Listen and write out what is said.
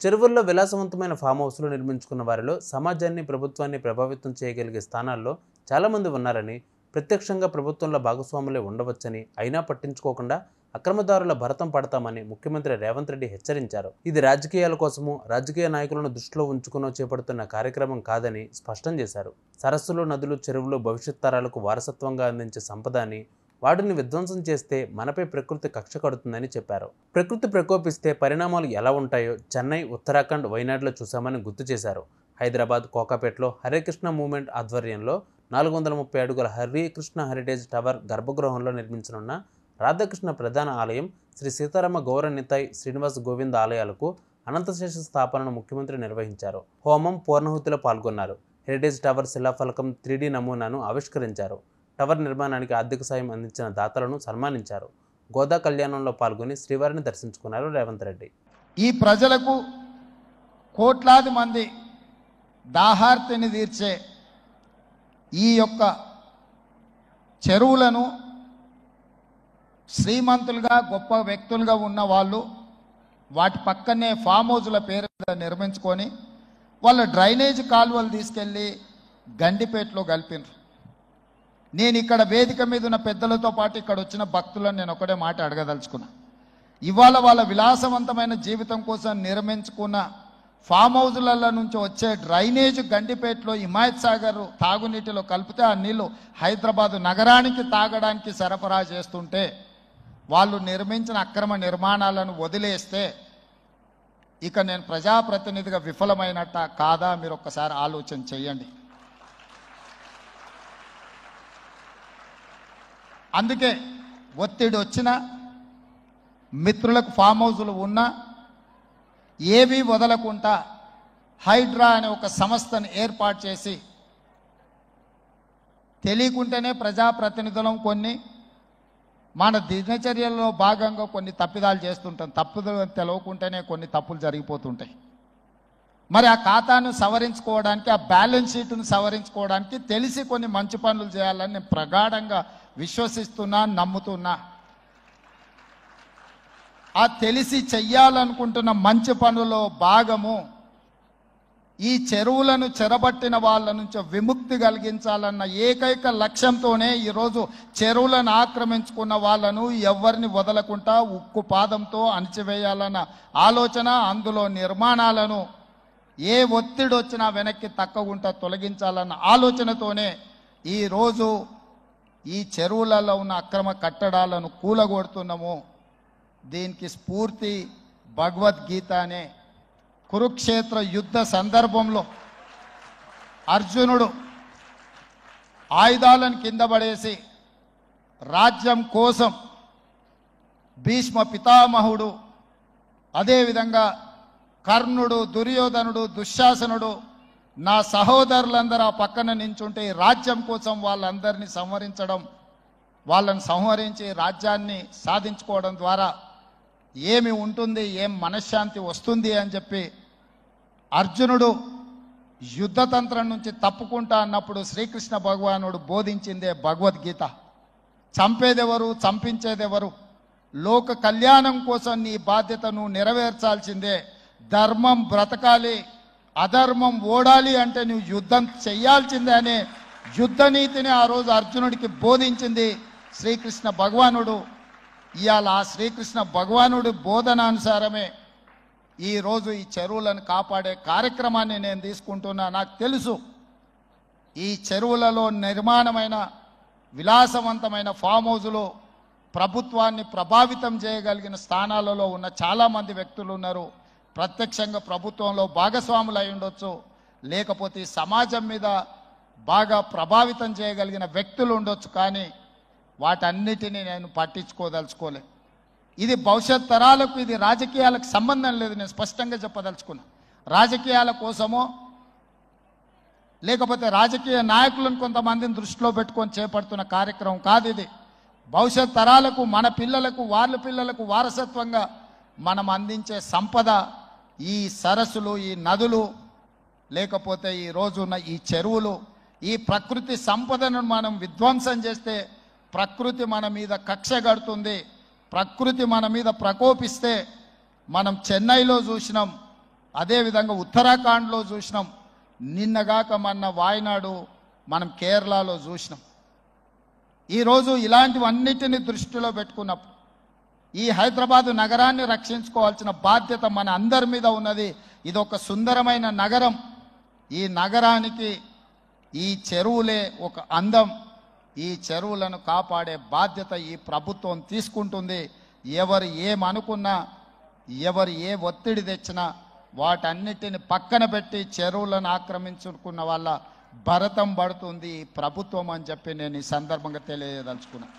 చెరువుల్లో విలాసవంతమైన ఫామ్ హౌస్లు నిర్మించుకున్న వారిలో సమాజాన్ని ప్రభుత్వాన్ని ప్రభావితం చేయగలిగే స్థానాల్లో చాలామంది ఉన్నారని, ప్రత్యక్షంగా ప్రభుత్వంలో భాగస్వాములే ఉండవచ్చని, అయినా పట్టించుకోకుండా అక్రమదారుల భరతం పడతామని ముఖ్యమంత్రి రేవంత్ రెడ్డి హెచ్చరించారు. ఇది రాజకీయాల కోసమో రాజకీయ నాయకులను దృష్టిలో ఉంచుకునో చేపడుతున్న కార్యక్రమం కాదని స్పష్టం చేశారు. సరస్సులు, నదులు, చెరువులు భవిష్యత్ తరాలకు వారసత్వంగా అందించే సంపద అని, వాటిని విధ్వంసం చేస్తే మనపై ప్రకృతి కక్ష కడుతుందని చెప్పారు. ప్రకృతి ప్రకోపిస్తే పరిణామాలు ఎలా ఉంటాయో చెన్నై, ఉత్తరాఖండ్, వైనాడులో చూశామని గుర్తు చేశారు. హైదరాబాద్ కోకాపేటలో హరే కృష్ణ మూవ్మెంట్ ఆధ్వర్యంలో 430 అడుగుల హరికృష్ణ హెరిటేజ్ టవర్ గర్భగృహంలో నిర్మించనున్న రాధాకృష్ణ ప్రధాన ఆలయం, శ్రీ సీతారామ గౌర నితాయ్ శ్రీనివాస్ గోవింద్ ఆలయాలకు అనంతశేష స్థాపనను ముఖ్యమంత్రి నిర్వహించారు. హోమం, పూర్ణహుతిలో పాల్గొన్నారు. హెరిటేజ్ టవర్ శిలాఫలకం 3D నమూనాను ఆవిష్కరించారు. టవర్ నిర్మాణానికి ఆర్థిక సాయం అందించిన దాతలను సన్మానించారు. గోదా కళ్యాణంలో పాల్గొని శ్రీవారిని దర్శించుకున్నారు రేవంత్ రెడ్డి. ఈ ప్రజలకు కోట్లాది మంది దాహార్తిని తీర్చే ఈ యొక్క చెరువులను శ్రీమంతులుగా గొప్ప వ్యక్తులుగా ఉన్న వాళ్ళు వాటి పక్కనే ఫామ్ హౌస్ల పేరు నిర్మించుకొని వాళ్ళ డ్రైనేజ్ కాలువలు తీసుకెళ్ళి గండిపేటలో కలిపినారు. నేను ఇక్కడ వేదిక మీద ఉన్న పెద్దలతో పాటు ఇక్కడ వచ్చిన భక్తులను నేను ఒకటే మాట అడగదలుచుకున్నా. ఇవాళ వాళ్ళ విలాసవంతమైన జీవితం కోసం నిర్మించుకున్న ఫామ్ హౌజుల నుంచి వచ్చే డ్రైనేజ్ గండిపేటలో హిమాయత్ సాగర్ తాగునీటిలో కలిపితే ఆ నీళ్లు హైదరాబాదు నగరానికి తాగడానికి సరఫరా చేస్తుంటే వాళ్ళు నిర్మించిన అక్రమ నిర్మాణాలను వదిలేస్తే ఇక నేను ప్రజాప్రతినిధిగా విఫలమైనట్ట కాదా మీరు ఒక్కసారి ఆలోచన చెయ్యండి. అందుకే ఒత్తిడి వచ్చినా, మిత్రులకు ఫామ్ హౌజులు ఉన్నా ఏవి వదలకుండా హైడ్రా అనే ఒక సంస్థను ఏర్పాటు చేసి తెలియకుంటేనే ప్రజాప్రతినిధులం కొన్ని మన దినచర్యల్లో భాగంగా కొన్ని తప్పిదాలు చేస్తుంటాం. తప్పులు తెలవకుంటేనే కొన్ని తప్పులు జరిగిపోతుంటాయి. మరి ఆ ఖాతాను సవరించుకోవడానికి, ఆ బ్యాలెన్స్ షీట్ను సవరించుకోవడానికి తెలిసి కొన్ని మంచి పనులు చేయాలని నేను ప్రగాఢంగా విశ్వసిస్తున్నా, నమ్ముతున్నా. ఆ తెలిసి చెయ్యాలనుకుంటున్న మంచి పనులో భాగము ఈ చెరువులను చెరబట్టిన వాళ్ళ నుంచి విముక్తి కలిగించాలన్న ఏకైక లక్ష్యంతోనే ఈరోజు చెరువులను ఆక్రమించుకున్న వాళ్ళను ఎవరిని వదలకుండా ఉక్కు పాదంతో అణిచివేయాలన్న ఆలోచన, అందులో నిర్మాణాలను ఏ ఒత్తిడి వచ్చినా వెనక్కి తక్కకుండా తొలగించాలన్న ఆలోచనతోనే ఈరోజు ఈ చెరువులలో ఉన్న అక్రమ కట్టడాలను కూలగొడుతున్నాము. దీనికి స్ఫూర్తి భగవద్గీత అనే కురుక్షేత్ర యుద్ధ సందర్భంలో అర్జునుడు ఆయుధాలను కింద పడేసి రాజ్యం కోసం భీష్మ పితామహుడు, అదేవిధంగా కర్ణుడు, దుర్యోధనుడు, దుశ్శాసనుడు, నా సహోదరులందరూ ఆ పక్కన నించుంటే రాజ్యం కోసం వాళ్ళందరినీ సంహరించడం, వాళ్ళని సంహరించి రాజ్యాన్ని సాధించుకోవడం ద్వారా ఏమి ఉంటుంది, ఏం మనశ్శాంతి వస్తుంది అని చెప్పి అర్జునుడు యుద్ధతంత్రం నుంచి తప్పుకుంటా అన్నప్పుడు శ్రీకృష్ణ భగవానుడు బోధించిందే భగవద్గీత. చంపేదెవరు, చంపించేదెవరు, లోక కళ్యాణం కోసం నీ బాధ్యతను నెరవేర్చాల్సిందే. ధర్మం బ్రతకాలి, అధర్మం ఓడాలి అంటే నువ్వు యుద్ధం చెయ్యాల్సిందే అనే యుద్ధ నీతిని ఆ రోజు అర్జునుడికి బోధించింది శ్రీకృష్ణ భగవానుడు. ఇవాళ ఆ శ్రీకృష్ణ భగవానుడి బోధనానుసారమే ఈరోజు ఈ చెరువులను కాపాడే కార్యక్రమాన్ని నేను తీసుకుంటున్నా. నాకు తెలుసు ఈ చెరువులలో నిర్మాణమైన విలాసవంతమైన ఫామ్ హౌజులు ప్రభుత్వాన్ని ప్రభావితం చేయగలిగిన స్థానాలలో ఉన్న చాలామంది వ్యక్తులు ఉన్నారు. ప్రత్యక్షంగా ప్రభుత్వంలో భాగస్వాములు అయి ఉండొచ్చు, లేకపోతే సమాజం మీద బాగా ప్రభావితం చేయగలిగిన వ్యక్తులు ఉండొచ్చు. కానీ వాటన్నిటినీ నేను పట్టించుకోదలుచుకోలే. ఇది భవిష్యత్ తరాలకు, ఇది రాజకీయాలకు సంబంధం లేదు. నేను స్పష్టంగా చెప్పదలుచుకున్నా. రాజకీయాల కోసమో లేకపోతే రాజకీయ నాయకులను కొంతమందిని దృష్టిలో పెట్టుకొని చేపడుతున్న కార్యక్రమం కాదు ఇది. భవిష్యత్ తరాలకు, మన పిల్లలకు, వాళ్ళ పిల్లలకు వారసత్వంగా మనం అందించే సంపద ఈ సరస్సులు, ఈ నదులు, లేకపోతే ఈ రోజున్న ఈ చెరువులు. ఈ ప్రకృతి సంపదను మనం విధ్వంసం చేస్తే ప్రకృతి మన మీద కక్ష కడుతుంది. ప్రకృతి మన మీద ప్రకోపిస్తే మనం చెన్నైలో చూసినాం, అదేవిధంగా ఉత్తరాఖండ్లో చూసినాం, నిన్నగాక మొన్న వాయనాడు, మనం కేరళలో చూసినాం. ఈరోజు ఇలాంటివన్నిటిని దృష్టిలో పెట్టుకున్నప్పుడు ఈ హైదరాబాదు నగరాన్ని రక్షించుకోవాల్సిన బాధ్యత మన అందరి మీద ఉన్నది. ఇది ఒక సుందరమైన నగరం. ఈ నగరానికి ఈ చెరువులే ఒక అందం. ఈ చెరువులను కాపాడే బాధ్యత ఈ ప్రభుత్వం తీసుకుంటుంది. ఎవరు ఏమనుకున్నా, ఎవరు ఏ ఒత్తిడి తెచ్చినా వాటన్నిటిని పక్కన పెట్టి చెరువులను ఆక్రమించుకున్న వాళ్ళ భరతం పడుతుంది ఈ ప్రభుత్వం అని చెప్పి నేను ఈ సందర్భంగా తెలియదలుచుకున్నాను.